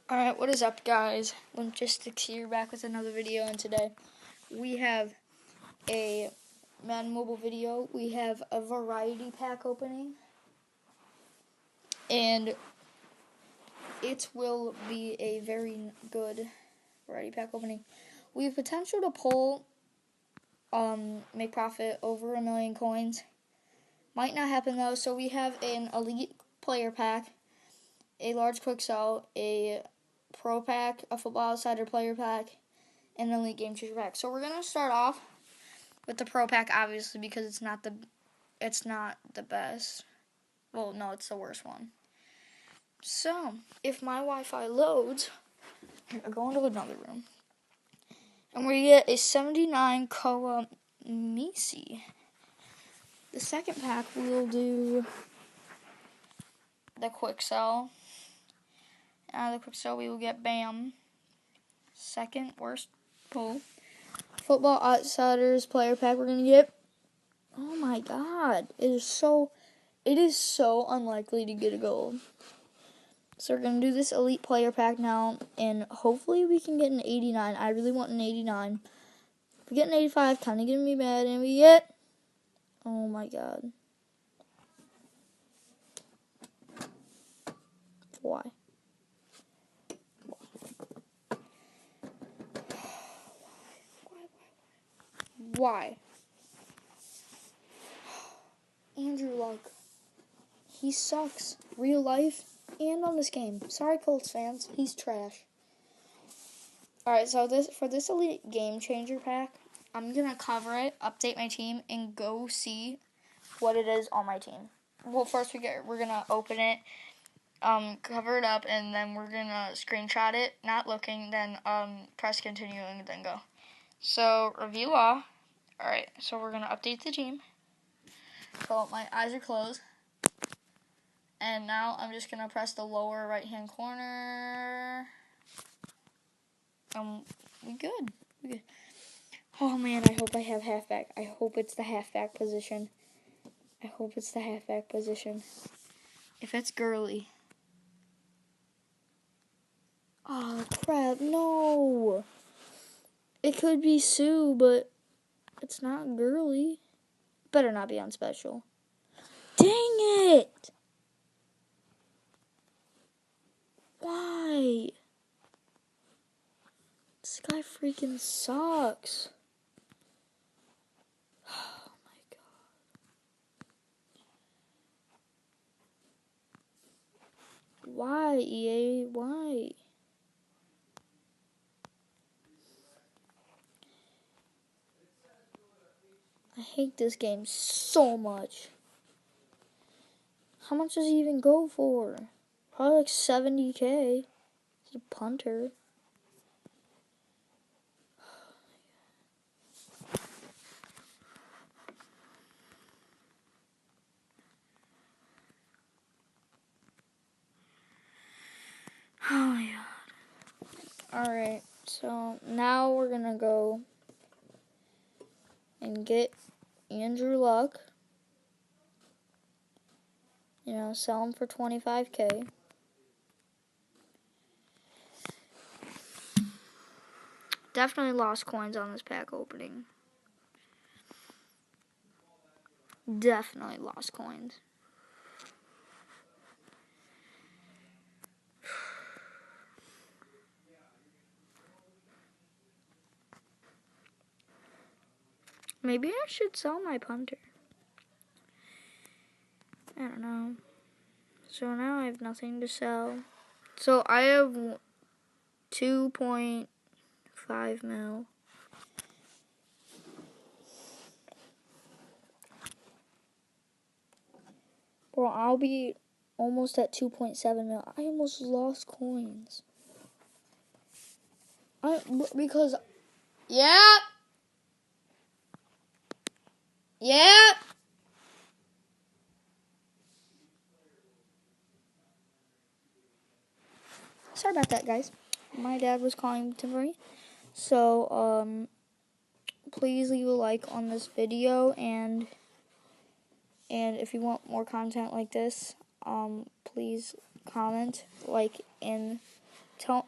Alright, what is up, guys? Logistics here, back with another video, and today we have a Madden Mobile video. We have a variety pack opening, and it will be a very good variety pack opening. We have potential to pull, make profit over 1 million coins. Might not happen though, so we have an elite player pack, a large quick sell, a pro pack, a football outsider player pack, and an elite game changer pack. So we're gonna start off with the pro pack, obviously, because it's not the best. Well, no, it's the worst one. So if my Wi-Fi loads, I go into another room, and we get a 79 Koa Misi. The second pack, we'll do the quick sell. Out of the quick sell, we will get Bam. Second worst pull. Football Outsiders player pack, we're going to get. Oh my god. It is so unlikely to get a gold. So we're going to do this elite player pack now, and hopefully we can get an 89. I really want an 89. If we get an 85, kind of getting me mad, and we get. Oh my god. Why? Why? Andrew Luck. He sucks. Real life and on this game. Sorry, Colts fans. He's trash. Alright, so for this elite game changer pack, I'm gonna cover it, update my team, and go see what it is on my team. Well, first we're gonna open it, cover it up, and then we're gonna screenshot it, not looking, then press continue and then go. So review all. Alright, so we're gonna update the team. So my eyes are closed. And now I'm just gonna press the lower right hand corner. We good. Oh man, I hope I have halfback. I hope it's the halfback position. If it's Gurley. Oh crap, no. It could be Sue, but it's not Gurley. Better not be on special. Dang it! Why? This guy freaking sucks. Oh my god. Why, EA? Why? I hate this game so much. How much does he even go for? Probably like 70K. He's a punter. Oh my god. Alright, so now we're gonna go and get Andrew Luck. You know, sell him for 25K. Definitely lost coins on this pack opening. Definitely lost coins. Maybe I should sell my punter. I don't know. So now I have nothing to sell. So I have 2.5 mil. Bro, I'll be almost at 2.7 mil. I almost lost coins. Yeah. Sorry about that, guys. My dad was calling temporary. So, please leave a like on this video, and if you want more content like this, please comment, like, and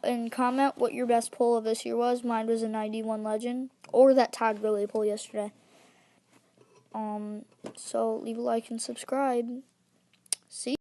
and comment what your best pull of this year was. Mine was a 91 Legend, or that Todd Gurley pull yesterday. So leave a like and subscribe. See